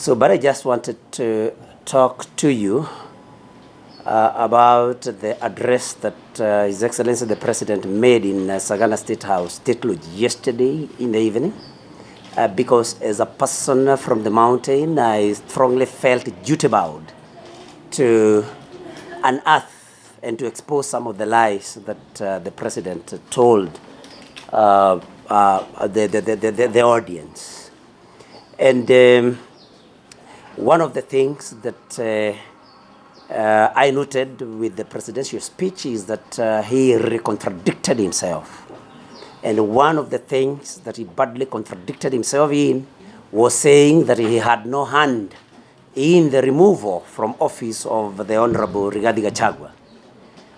But I just wanted to talk to you about the address that His Excellency the President made in Sagana State House, State Lodge, yesterday in the evening. Because as a person from the mountain, I strongly felt duty-bound to unearth and to expose some of the lies that the President told the audience. And one of the things that I noted with the presidential speech is that he contradicted himself. And one of the things that he badly contradicted himself in was saying that he had no hand in the removal from office of the Honorable Rigathi Gachagua.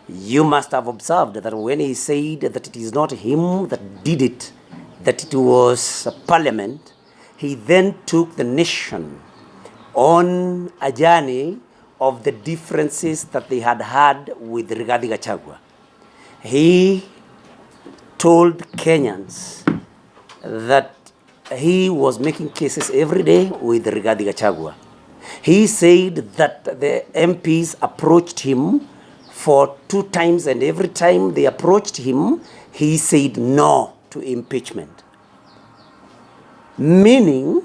You must have observed that when he said that it is not him that did it, that it was Parliament, he then took the nation on a journey of the differences that they had had with Rigathi Gachagua. He told Kenyans that he was making cases every day with Rigathi Gachagua. He said that the MPs approached him for 2 times, and every time they approached him, he said no to impeachment. Meaning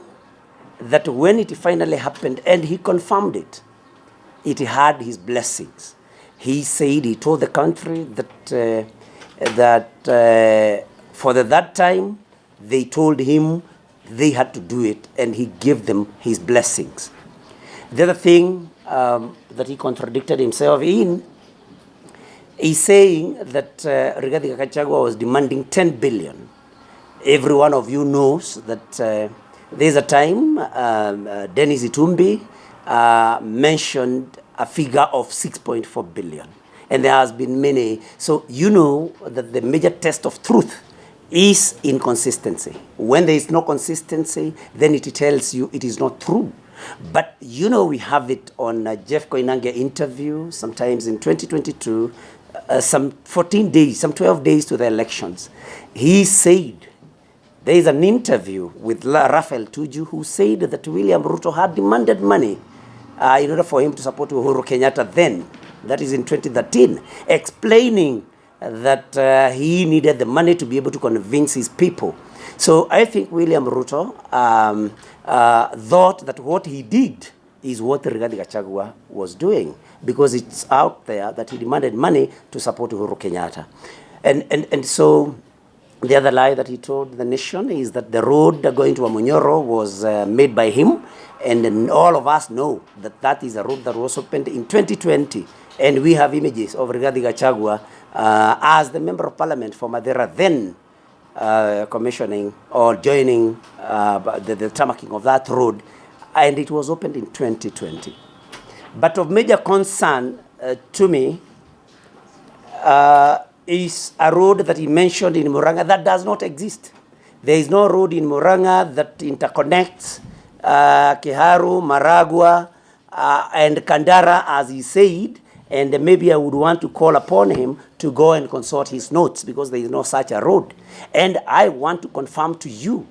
that when it finally happened, and he confirmed it, it had his blessings. He said, he told the country that for that time, they told him they had to do it, and he gave them his blessings. The other thing that he contradicted himself in is saying that Rigathi Gachagua was demanding 10 billion. Every one of you knows that there's a time Dennis Itumbi mentioned a figure of 6.4 billion. And there has been many. So you know that the major test of truth is inconsistency. When there is no consistency, then it tells you it is not true. But you know, we have it on Jeff Koinange interview, sometimes in 2022, some 14 days, some 12 days to the elections. He said, there is an interview with Raphael Tuju, who said that William Ruto had demanded money in order for him to support Uhuru Kenyatta then. That is in 2013, explaining that he needed the money to be able to convince his people. So I think William Ruto thought that what he did is what Rigathi Gachagua was doing, because it's out there that he demanded money to support Uhuru Kenyatta. And so the other lie that he told the nation is that the road going to Amunyoro was made by him, and all of us know that that is a road that was opened in 2020, and we have images of Rigathi Gachagua as the member of parliament for Madera then commissioning or joining the tarmacking of that road, and it was opened in 2020. But of major concern to me is a road that he mentioned in Murang'a that does not exist. There is no road in Murang'a that interconnects Kiharu, Maragua, and Kandara, as he said, and maybe I would want to call upon him to go and consult his notes, because there is no such a road. And I want to confirm to you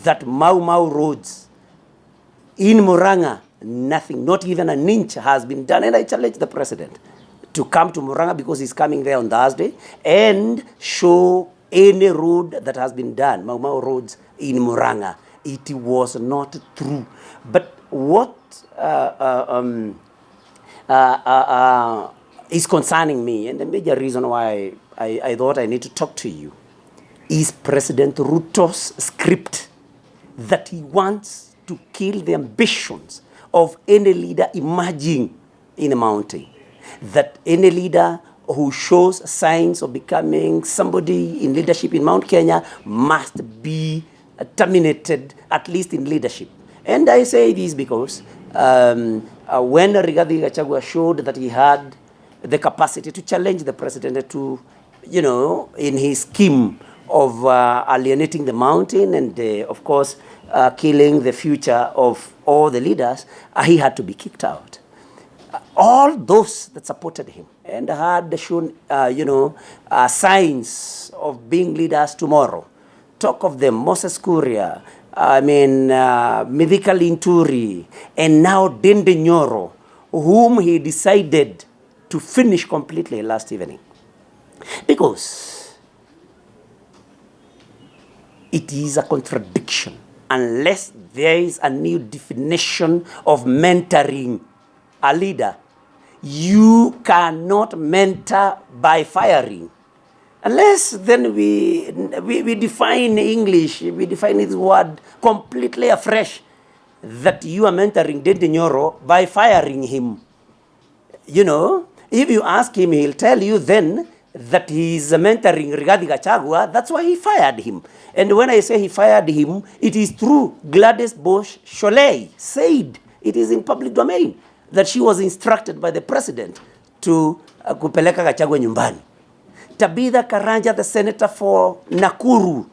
that Mau Mau roads in Murang'a, nothing, not even an inch has been done. And I challenge the president to come to Murang'a, because he's coming there on Thursday, and show any road that has been done, Mau Mau roads in Murang'a. It was not true. But what is concerning me, and the major reason why I thought I need to talk to you, is President Ruto's script that he wants to kill the ambitions of any leader emerging in a mountain. That any leader who shows signs of becoming somebody in leadership in Mount Kenya must be terminated, at least in leadership. And I say this because when Rigathi Gachagua showed that he had the capacity to challenge the president to, you know, in his scheme of alienating the mountain and, of course, killing the future of all the leaders, he had to be kicked out. All those that supported him and had shown, signs of being leaders tomorrow, talk of them, Moses Kuria, Mithika Linturi, and now Dende Nyoro, whom he decided to finish completely last evening. Because it is a contradiction unless there is a new definition of mentoring a leader. You cannot mentor by firing. Unless then we define English, we define this word completely afresh, that you are mentoring Dende Nyoro by firing him. You know, if you ask him, he'll tell you then that he is mentoring Rigathi Gachagua. That's why he fired him. And when I say he fired him, it is true. Gladys Bosch-Sholei said, it is in public domain, that she was instructed by the president to kupeleka Gachagua nyumbani. Tabitha Karanja, the senator for Nakuru,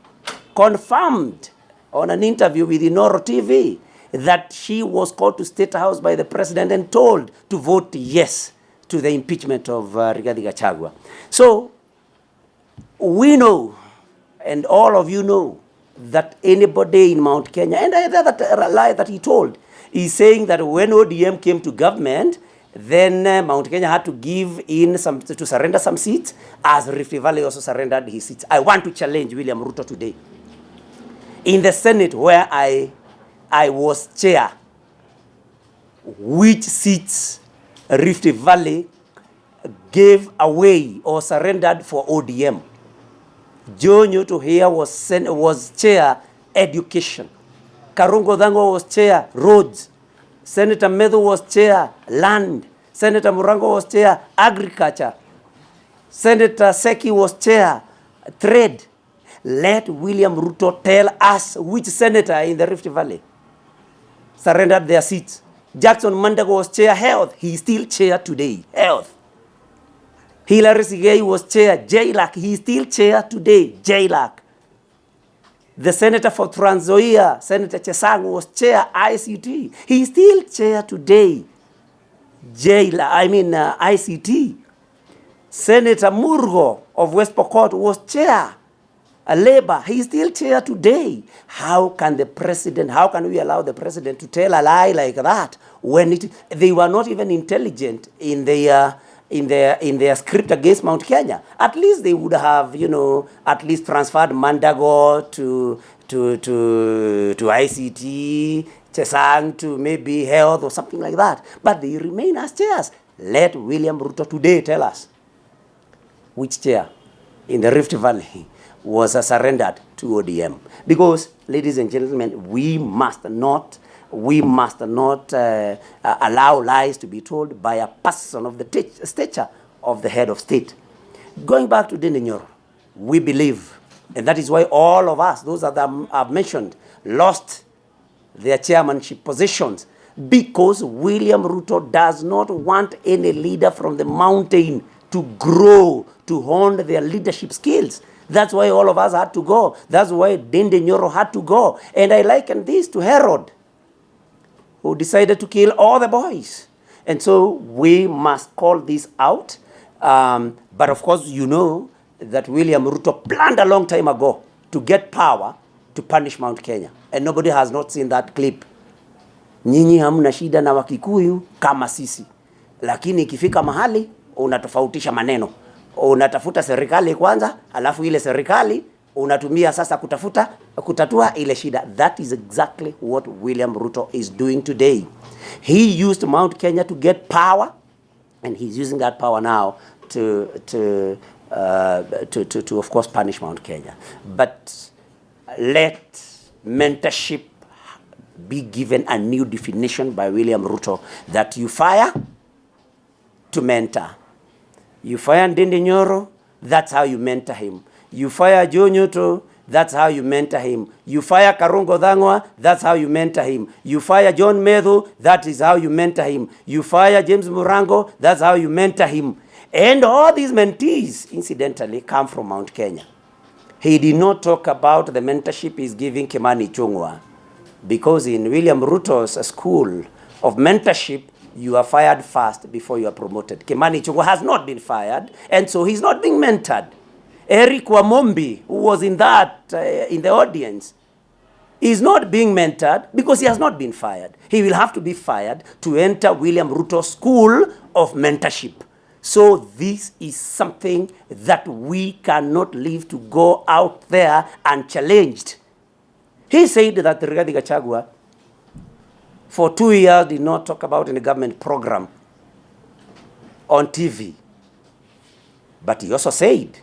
confirmed on an interview with Inoro TV that she was called to State House by the president and told to vote yes to the impeachment of Rigathi Gachagua. So we know, and all of you know, that anybody in Mount Kenya, and that lie that he told, is saying that when ODM came to government, then Mount Kenya had to give in to surrender some seats, as Rift Valley also surrendered his seats. I want to challenge William Ruto today. In the Senate, where I was chair, which seats Rift Valley gave away or surrendered for ODM? Sen.Nyutu here was chair education. Karungo Dango was chair roads. Senator Medhu was chair land. Senator Murango was chair agriculture. Senator Seki was chair trade. Let William Ruto tell us which senator in the Rift Valley surrendered their seats. Jackson Mandago was chair health. He is still chair today. Health. Hilary Sigei was chair JLAC. He is still chair today. JLAC. The senator for Trans Nzoia, Senator Chesang, was chair ICT. He is still chair today. ICT. Senator Murgo of West Pokot was chair Labour. He is still chair today. How can we allow the president to tell a lie like that when they were not even intelligent in their script against Mount Kenya? At least they would have, at least transferred Mandago to ICT, Chesang to maybe health or something like that. But they remain as chairs. Let William Ruto today tell us which chair in the Rift Valley was surrendered to ODM. Because, ladies and gentlemen, we must not allow lies to be told by a person of the stature of the head of state. Going back to Dende Nyoro, we believe, and that is why all of us, those that I've mentioned, lost their chairmanship positions, because William Ruto does not want any leader from the mountain to grow, to hone their leadership skills. That's why all of us had to go. That's why Dende Nyoro had to go. And I liken this to Herod, who decided to kill all the boys. And so we must call this out. But of course, you know that William Ruto planned a long time ago to get power to punish Mount Kenya. And nobody has not seen that clip. Nyinyi hamna shida na Wakikuyu kama sisi. Lakini ikifika mahali, unatofautisha maneno. Unatafuta serikali kwanza, alafu ile serikali unatumia sasa kutatua ile shida. That is exactly what William Ruto is doing today. He used Mount Kenya to get power, and he's using that power now to of course punish Mount Kenya. But let mentorship be given a new definition by William Ruto, that you fire to mentor. You fire Dende Nyoro, that's how you mentor him. You fire Sen.Nyutu, that's how you mentor him. You fire Karungo Dhangwa, that's how you mentor him. You fire John Medhu, that is how you mentor him. You fire James Murango, that's how you mentor him. And all these mentees, incidentally, come from Mount Kenya. He did not talk about the mentorship he's giving Kimani Ichung'wah, because in William Ruto's school of mentorship, you are fired first before you are promoted. Kimani Ichung'wah has not been fired, and so he's not being mentored. Eric Wamombi, who was in the audience, is not being mentored because he has not been fired. He will have to be fired to enter William Ruto's school of mentorship. So this is something that we cannot leave to go out there unchallenged. He said that Rigathi Gachagua for 2 years did not talk about any government program on TV. But he also said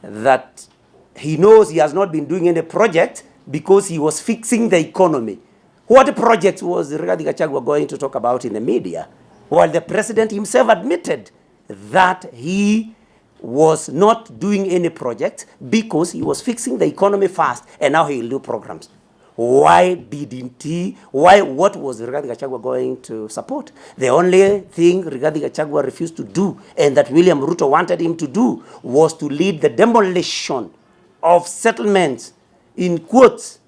that he knows he has not been doing any project because he was fixing the economy. What project was Rigathi Gachagua going to talk about in the media? While the president himself admitted that he was not doing any project because he was fixing the economy first and now he will do programs. Why didn't he? What was Rigathi Gachagua going to support? The only thing Rigathi Gachagua refused to do and that William Ruto wanted him to do was to lead the demolition of settlements in quotes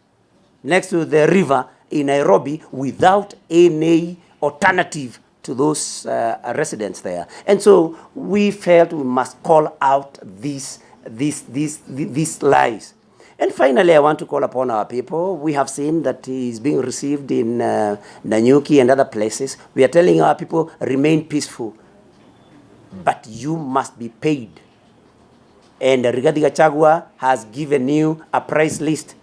next to the river in Nairobi without any alternative to those residents there. And so we felt we must call out these lies. And finally, I want to call upon our people. We have seen that he is being received in Nanyuki and other places. We are telling our people, remain peaceful. But you must be paid. And Rigathi Gachagua has given you a price list.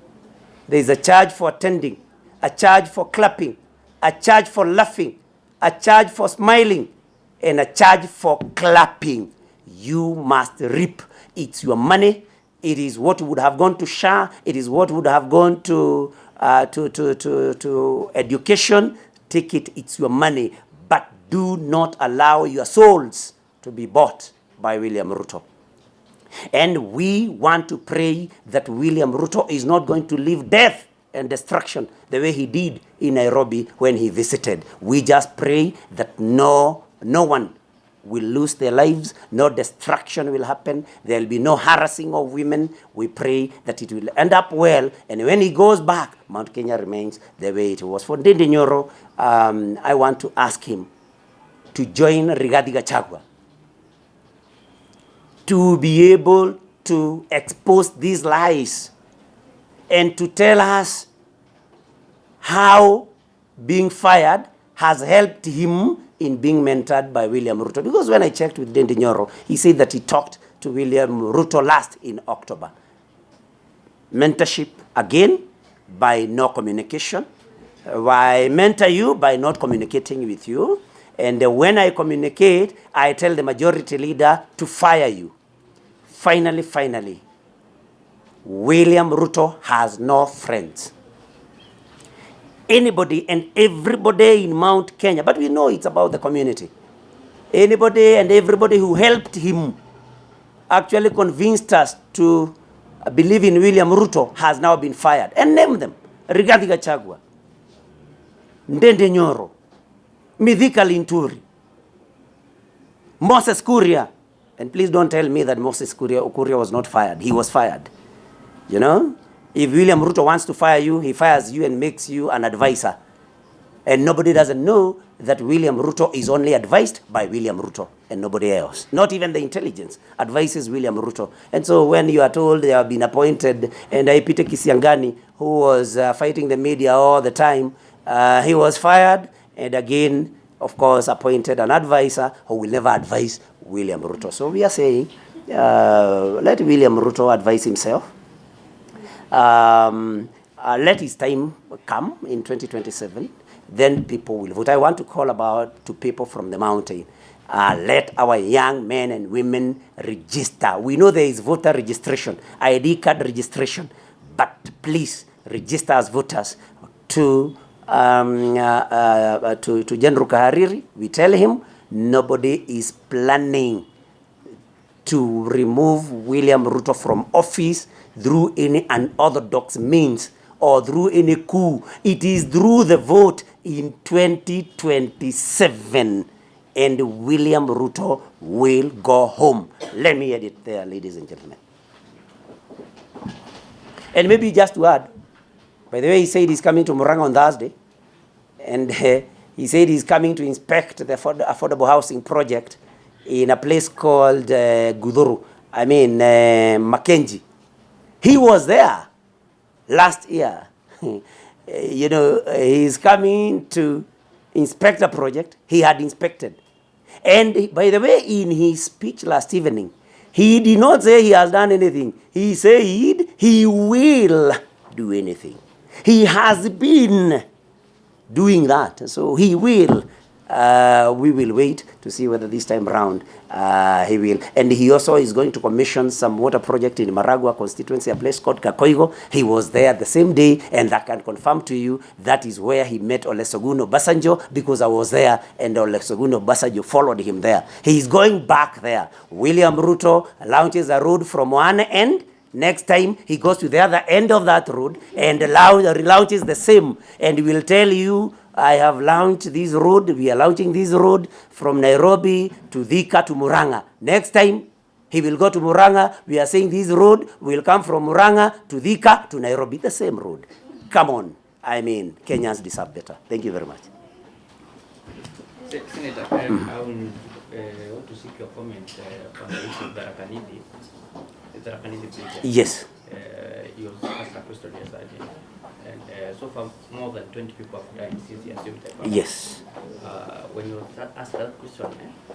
There is a charge for attending, a charge for clapping, a charge for laughing, a charge for smiling, and a charge for clapping. You must reap. It's your money. It is what would have gone to SHA. It is what would have gone to education. Take it. It's your money. But do not allow your souls to be bought by William Ruto. And we want to pray that William Ruto is not going to leave death and destruction the way he did in Nairobi when he visited. We just pray that no one will lose their lives, no destruction will happen, there will be no harassing of women. We pray that it will end up well, and when he goes back, Mount Kenya remains the way it was. For Ndindi Nyoro, I want to ask him to join Rigathi Gachagua to be able to expose these lies and to tell us how being fired has helped him in being mentored by William Ruto. Because when I checked with Ndindi Nyoro, he said that he talked to William Ruto last in October. Mentorship, again, by no communication. I mentor you by not communicating with you. And when I communicate, I tell the majority leader to fire you. Finally, William Ruto has no friends. Anybody and everybody in Mount Kenya, but we know it's about the community. Anybody and everybody who helped him, actually convinced us to believe in William Ruto, has now been fired. And name them: Rigathi Gachagua, Ndindi Nyoro, Mithika Linturi, Moses Kuria. And please don't tell me that Moses Kuria was not fired. He was fired. You know? If William Ruto wants to fire you, he fires you and makes you an advisor. And nobody doesn't know that William Ruto is only advised by William Ruto and nobody else. Not even the intelligence advises William Ruto. And so when you are told they have been appointed, and Ipite Kisiangani, who was fighting the media all the time, he was fired and again, of course, appointed an advisor who will never advise William Ruto. So we are saying, let William Ruto advise himself. Let his time come in 2027, then people will vote. I want to call to people from the mountain. Let our young men and women register. We know there is voter registration, ID card registration, but please register as voters to General Kahariri. We tell him nobody is planning to remove William Ruto from office through any unorthodox means or through any coup. It is through the vote in 2027, and William Ruto will go home. Let me edit there, ladies and gentlemen. And maybe just to add, by the way, he said he's coming to Murang'a on Thursday, and he said he's coming to inspect the affordable housing project in a place called Mackenzie. He was there last year you know, he's coming to inspect a project he had inspected. And by the way, in his speech last evening, he did not say he has done anything. He said he will do anything. He has been doing that, so he will. We will wait to see whether this time round he will. And he also is going to commission some water project in Maragua constituency, a place called Kakoigo. He was there the same day, and I can confirm to you that is where he met Olusegun Obasanjo, because I was there, and Olusegun Obasanjo followed him there. He is going back there. William Ruto launches a road from one end. Next time, he goes to the other end of that road and launches the same, and will tell you, I have launched this road, we are launching this road from Nairobi to Thika to Murang'a. Next time, he will go to Murang'a, we are saying this road will come from Murang'a to Thika to Nairobi, the same road. Come on. I mean, Kenyans deserve better. Thank you very much. Senator, I want to seek your comment on the issue of the Rakanidi bridge. Yes. You asked a question yesterday. And so far, more than 20 people have died since he assumed the power. Yes. When you asked that question,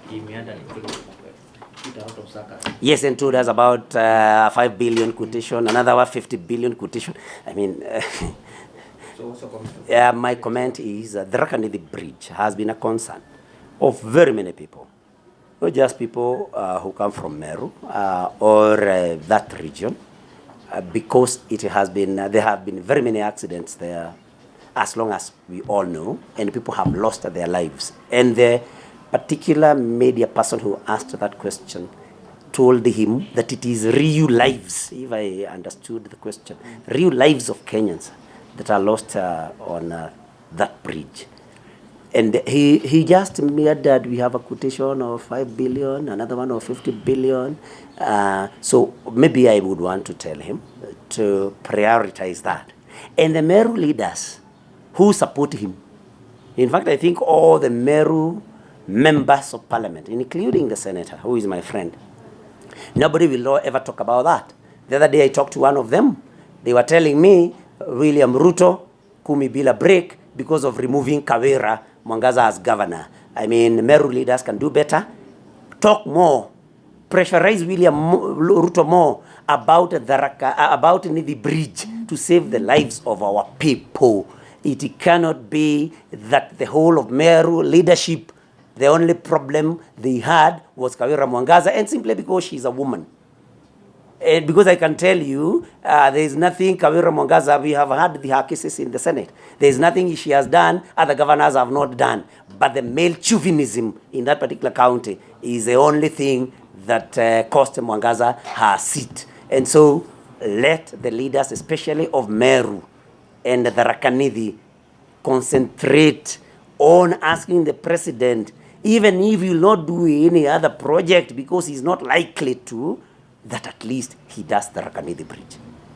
he made an out of Saka. Yes, and told us about 5 billion quotation, another one 50 billion quotation. I mean, so what's your comment? My comment is the Rakanidi bridge has been a concern of very many people. Not just people who come from Meru or that region. Because it has been, there have been very many accidents there, as long as we all know, and people have lost their lives. And the particular media person who asked that question told him that it is real lives, if I understood the question, real lives of Kenyans that are lost on that bridge. And he just made that we have a quotation of 5 billion, another one of 50 billion. So maybe I would want to tell him to prioritize that. And the Meru leaders who support him, in fact, I think all the Meru members of parliament, including the senator, who is my friend, nobody will ever talk about that. The other day I talked to one of them. They were telling me, William Ruto, kumi bila break, because of removing Kawira Mwangaza as governor. I mean, Meru leaders can do better. Talk more. Pressurize William Ruto more about the bridge to save the lives of our people. It cannot be that the whole of Meru leadership, the only problem they had was Kawira Mwangaza, and simply because she's a woman. And because I can tell you, there is nothing Kawira Mwangaza, we have had her cases in the Senate. There is nothing she has done, other governors have not done. But the male chauvinism in that particular county is the only thing that cost Mwangaza her seat. And so let the leaders, especially of Meru and the Rakanidi, concentrate on asking the president, even if he will not do any other project because he's not likely to, that at least he does the Rakanidi bridge.